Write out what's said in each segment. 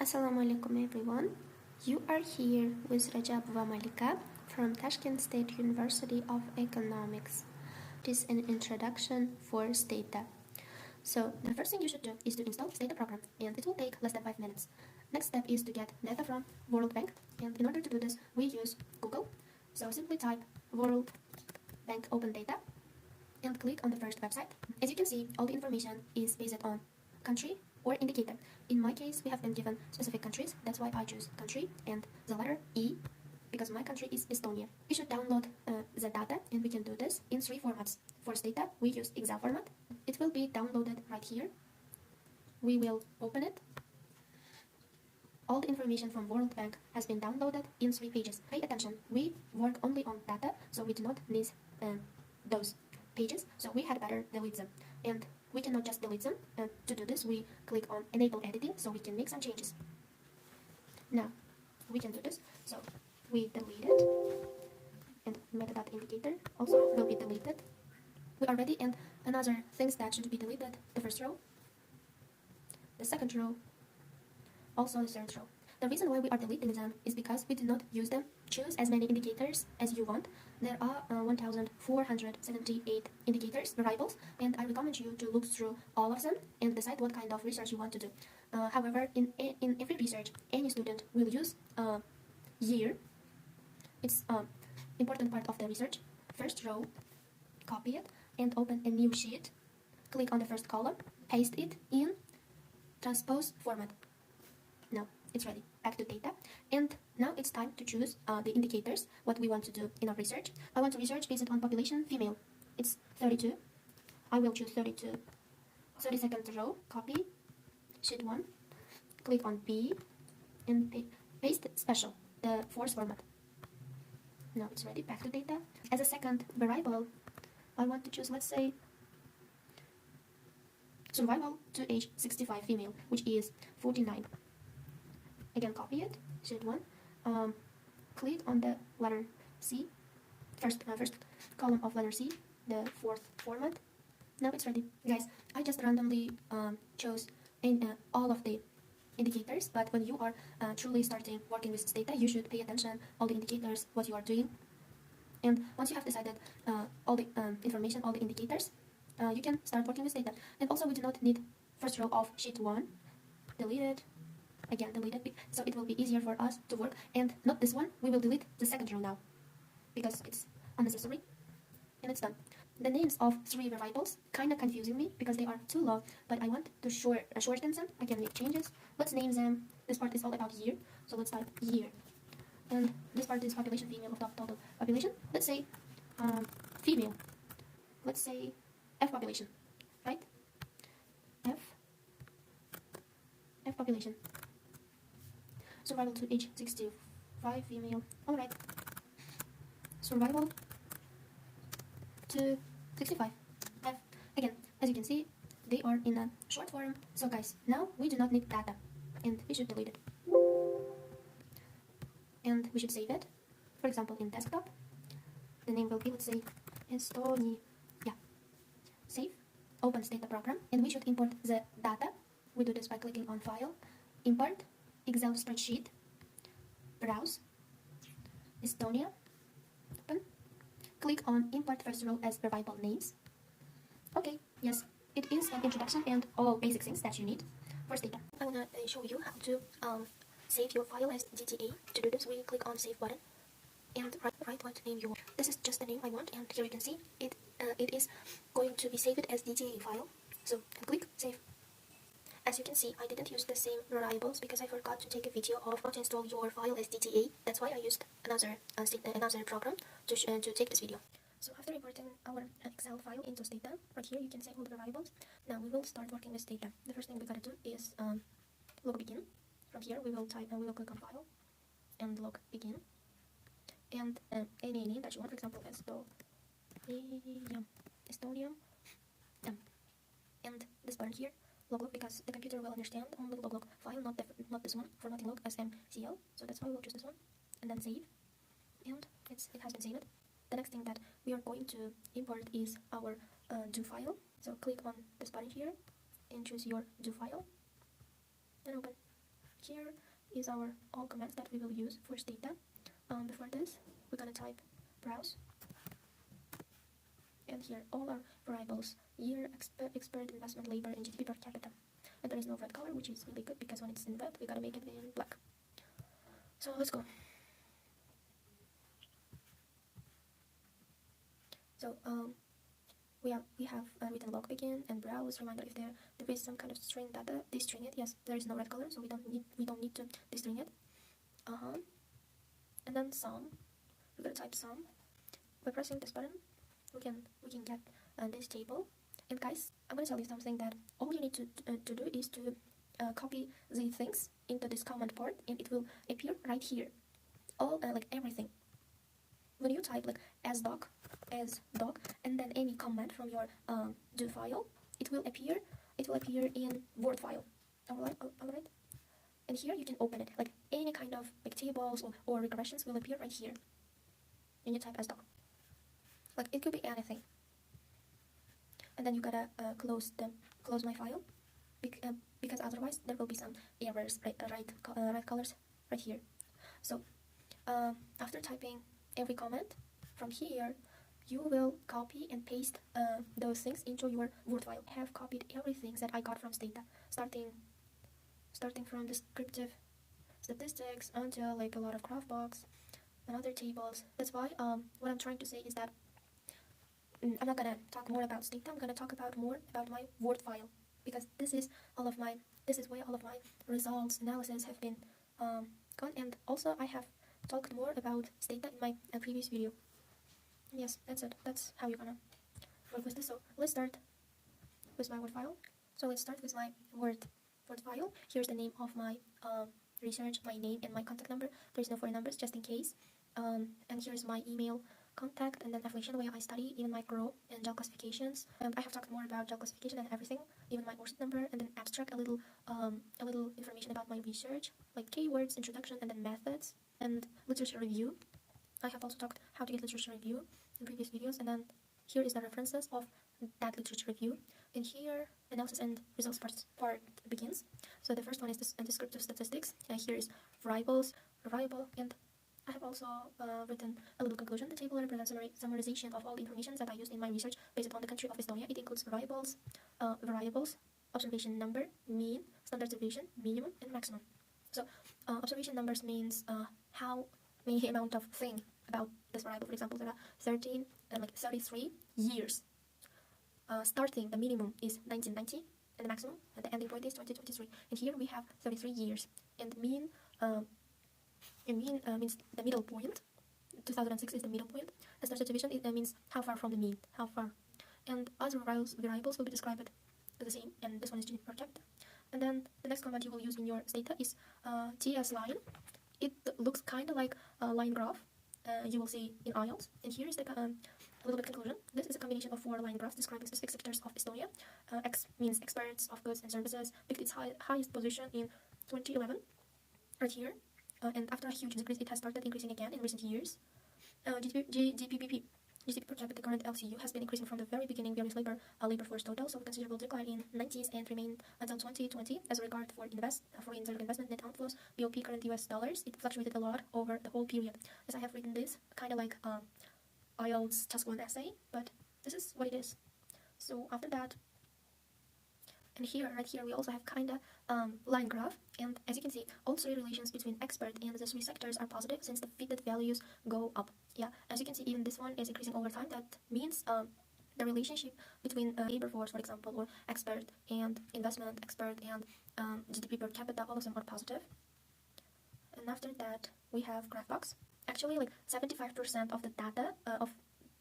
Assalamu alaikum everyone. You are here with Rajabova Malika from Tashkent State University of Economics. This is an introduction for Stata. So the first thing you should do is to install Stata program, and it will take less than 5 minutes. Next step is to get data from World Bank, and in order to do this we use Google. So simply type World Bank Open Data and click on the first website. As you can see, all the information is based on country or indicator. In my case, we have been given specific countries. That's why I choose country and the letter E, because my country is Estonia. We should download the data, and we can do this in 3 formats. For Stata, we use Excel format. It will be downloaded right here. We will open it. All the information from World Bank has been downloaded in 3 pages. Pay attention, we work only on data, so we do not need those pages, so we had better delete them. And we cannot just delete them. To do this, we click on Enable Editing, so we can make some changes. Now, we can do this. So, we delete it, and metadata indicator also will be deleted. We are ready, and another things that should be deleted: the first row, the second row, also the third row. The reason why we are deleting them is because we do not use them. Choose as many indicators as you want. There are 1,478 indicators, variables, and I recommend you to look through all of them and decide what kind of research you want to do. However, in every research, any student will use year. It's important part of the research. First row, copy it and open a new sheet. Click on the first column, paste it in transpose format. Now it's ready. Back to data, and now it's time to choose the indicators, what we want to do in our research. I want to research based on population female. It's 32. I will choose 32. 32nd row, copy, sheet 1, click on B, and paste special, the force format. Now it's ready. Back to data. As a second variable, I want to choose, let's say, survival to age 65 female, which is 49. Again, copy it, sheet 1, click on the letter C, first column of letter C, the fourth format. Now it's ready. Guys, I just randomly chose all of the indicators, but when you are truly starting working with data, you should pay attention all the indicators, what you are doing. And once you have decided all the information, all the indicators, you can start working with data. And also we do not need first row of sheet 1, delete it. Again, delete it, so it will be easier for us to work. And not this one, we will delete the second row now, because it's unnecessary, and it's done. The names of 3 variables kinda confusing me because they are too long, but I want to shorten them. I can make changes. Let's name them. This part is all about year, so let's type year. And this part is population female of total population. Let's say female. Let's say F population, right? F population. Survival to age 65 female. Alright. Survival to 65. F. Again, as you can see, they are in a short form. So guys, now we do not need data, and we should delete it. And we should save it. For example, in desktop, the name will be, let's say, Estonia. Yeah. Save. Open Stata program, and we should import the data. We do this by clicking on File, Import, Excel spreadsheet, Browse, Estonia, open. Click on Import first row as variable names. Okay, yes, it is an introduction and all basic things that you need for Stata. I want to show you how to save your file as DTA. To do this, we click on Save button and write what name you want. This is just the name I want, and here you can see it is going to be saved as DTA file. So click Save. As you can see, I didn't use the same variables because I forgot to take a video of how to install your file as DTA. That's why I used another program to take this video. So after importing our Excel file into Stata, right here you can save all the variables. Now we will start working with data. The first thing we gotta do is log begin. From here we will type and we will click on File and log begin. And any name that you want, for example, Estonia, and this button here. Log because the computer will understand only log file, not this one, formatting log as MCL. So that's why we'll choose this one, and then save, and it has been saved. The next thing that we are going to import is our do file. So click on this button here and choose your do file and open. here is our all commands that we will use for data. Before this, we're gonna type browse, and here all our variables: year, expert, investment, labor, and GDP per capita. And there is no red color, which is really good because when it's in red, we gotta make it in black. So let's go. So we have written log begin and browse. Reminder if there is some kind of string data, destring it. Yes, there is no red color, so we don't need to destring it. And then sum. We're gonna type sum. By pressing this button, we can get this table. And guys, I'm gonna tell you something that all you need to do is to copy the things into this comment part, and it will appear right here. All like everything. When you type like as doc, and then any comment from your do file, it will appear in Word file. Alright. And here you can open it. Like any kind of like tables or regressions will appear right here. And you type as doc. Like it could be anything. And then you gotta close my file, because otherwise there will be some errors, right colors right here. So after typing every comment from here, you will copy and paste those things into your Word file. I have copied everything that I got from Stata, starting from descriptive statistics until like a lot of graph box and other tables. That's why what I'm trying to say is that I'm not gonna talk more about Stata. I'm gonna talk more about my Word file, because this is where all of my results analysis have been gone. And also I have talked more about Stata in my previous video. Yes, that's it. That's how you're gonna work with this. So let's start with my Word file. So let's start with my Word file. Here's the name of my research, my name and my contact number. There's no foreign numbers, just in case. And here's my email, contact, and then affiliation, where I study, even my grow and job classifications. And I have talked more about job classification and everything, even my ORCID number, and then abstract, a little information about my research, like keywords, introduction, and then methods, and literature review. I have also talked how to get literature review in previous videos, and then here is the references of that literature review. And here, analysis and results part begins. So the first one is descriptive statistics. Here is variable, and I have also written a little conclusion. The table represents summarization of all the information that I used in my research based upon the country of Estonia. It includes variables, observation number, mean, standard deviation, minimum, and maximum. So observation numbers means how many amount of thing about this variable. For example, there are 33 years. Starting, the minimum is 1990, and the maximum, and the ending point is 2023. And here we have 33 years. And mean means the middle point. 2006 is the middle point. And standard deviation means how far from the mean, how far. And other variables will be described the same, and this one is GDP per capita. And then the next command you will use in your data is TS line. It looks kind of like a line graph. You will see in IELTS. And here is the a little bit conclusion. This is a combination of 4 line graphs describing specific sectors of Estonia. X means experts of goods and services, picked its highest position in 2011, right here. And after a huge decrease, it has started increasing again in recent years. GDP per capita, current LCU, has been increasing from the very beginning. Various labor force total, so considerable decline in 90s and remained until 2020. As regard for foreign direct investment, net outflows, BOP, current US dollars, it fluctuated a lot over the whole period. As I have written this, kind of like IELTS task 1 essay, but this is what it is. So after that, and here, right here, we also have kind of line graph, and as you can see, all 3 relations between expert and the 3 sectors are positive since the fitted values go up. Yeah, as you can see, even this one is increasing over time. That means the relationship between labor force, for example, or expert and investment, expert and GDP per capita, all of them are positive. And after that, we have graph box. Actually, like 75% of the data of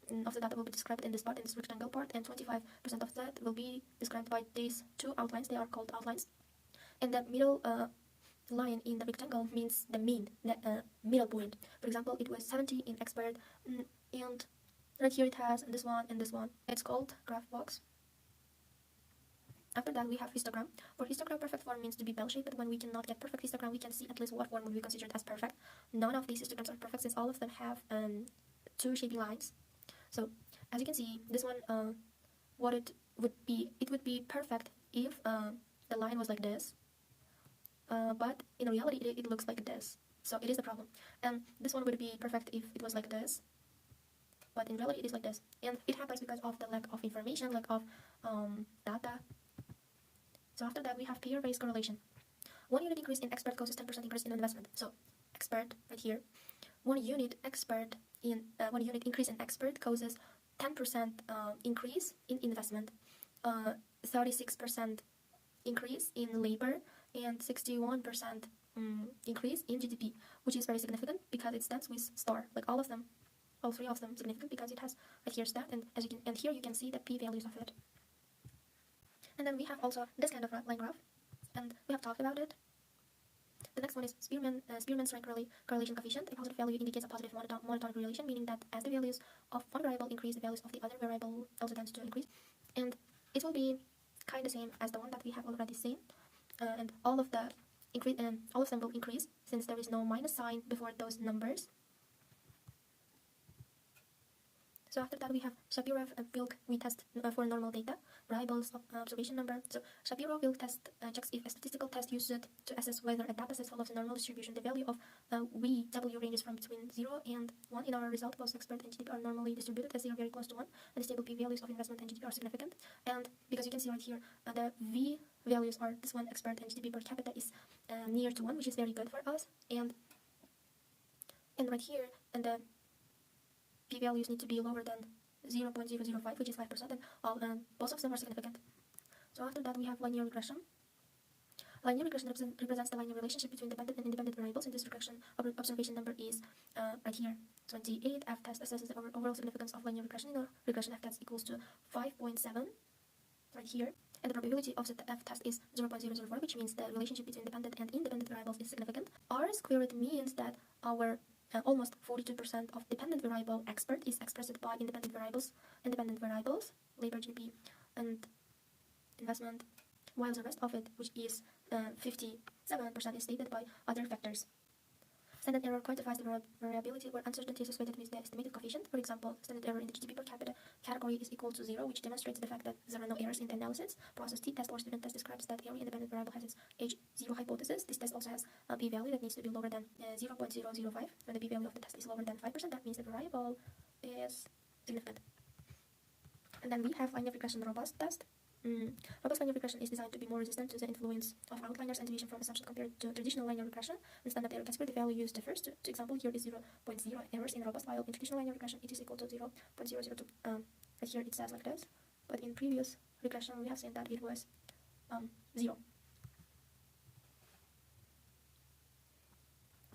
the data will be described in this part, in this rectangle part, and 25% of that will be described by these 2 outlines. They are called outlines. And the middle line in the rectangle means the mean, the middle point. For example, it was 70 in expert, and right here it has this one and this one. It's called graph box. After that, we have histogram. For histogram, perfect form means to be bell-shaped, but when we cannot get perfect histogram, we can see at least what form would be considered as perfect. None of these histograms are perfect since all of them have 2 shaping lines. So, as you can see, this one, it would be perfect if the line was like this. but in reality it looks like this. So it is the problem. And this one would be perfect if it was like this, but in reality it is like this. And it happens because of the lack of information, lack of data. So after that we have peer-based correlation. 1 unit increase in expert causes 10% increase in investment. So expert right here, 1 unit increase in expert causes 10% increase in investment, 36% increase in labor, and 61% increase in GDP, which is very significant because it stands with star, like all three of them significant because it has right here stat, and here you can see the p-values of it. And then we have also this kind of line graph, and we have talked about it. The next one is Spearman's rank correlation coefficient. A positive value indicates a positive monotonic correlation, meaning that as the values of one variable increase, the values of the other variable also tends to increase. And it will be kind of the same as the one that we have already seen. And all of them will increase since there is no minus sign before those numbers. So after that we have Shapiro-Wilk test for normal data, variables of observation number. So Shapiro-Wilk test checks if a statistical test used to assess whether a dataset follows a normal distribution. The value of W ranges from between 0 and 1. In our result, both expert and GDP are normally distributed as they are very close to 1, and the stable p-values of investment and GDP are significant. And because you can see right here, the V values are this one, expert, and GDP per capita is near to 1, which is very good for us. And right here, and the p-values need to be lower than 0.005, which is 5%, and both of them are significant. So after that we have linear regression. Linear regression represents the linear relationship between dependent and independent variables. In this regression, observation number is right here, 28. F-test assesses the overall significance of linear regression. In a regression, F-test equals to 5.7 right here. And the probability of the F-test is 0.004, which means the relationship between dependent and independent variables is significant. R squared means that our almost 42% of dependent variable expert is expressed by independent variables, labor, GDP, and investment, while the rest of it, which is 57%, is stated by other factors. Standard error quantifies the variability where uncertainty is associated with the estimated coefficient. For example, standard error in the GDP per capita category is equal to 0, which demonstrates the fact that there are no errors in the analysis. Process t-test or student test describes that every independent variable has its H0 hypothesis. This test also has a p-value that needs to be lower than 0.005. When the p-value of the test is lower than 5%, that means the variable is significant. And then we have linear regression robust test. Robust linear regression is designed to be more resistant to the influence of outliers and deviation from assumption compared to traditional linear regression. In standard error category, the value used differs. To example, here is 0.0 errors in robust, while in traditional linear regression it is equal to 0.002. Right here it says like this, but in previous regression we have seen that it was 0.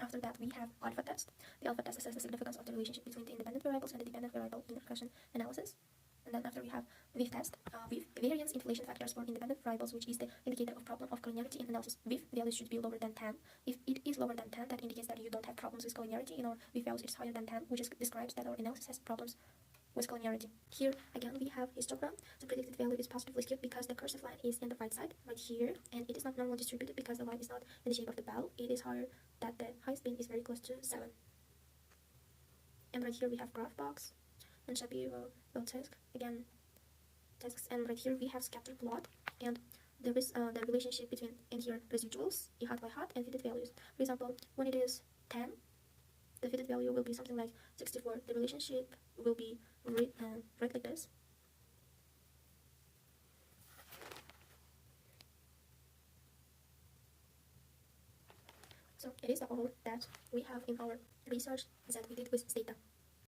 After that we have alpha test. The alpha test assesses the significance of the relationship between the independent variables and the dependent variable in the regression analysis. And then after we have VIF test, VIF variance inflation factors for independent variables, which is the indicator of problem of collinearity in analysis. VIF values should be lower than 10. If it is lower than 10, that indicates that you don't have problems with collinearity. In our VIF values it's higher than 10, which describes that our analysis has problems with collinearity. Here again we have histogram. The predicted value is positively skewed because the cursive line is in the right side right here, and it is not normally distributed because the line is not in the shape of the bell. It is higher that the highest bin is very close to 7. And right here we have graph box and Shapiro test again tasks, and right here we have scatter plot, and there is the relationship between, and here residuals, E hat, Y hat, and fitted values. For example, when it is 10, the fitted value will be something like 64. The relationship will be right like this. So it is all that we have in our research that we did with data.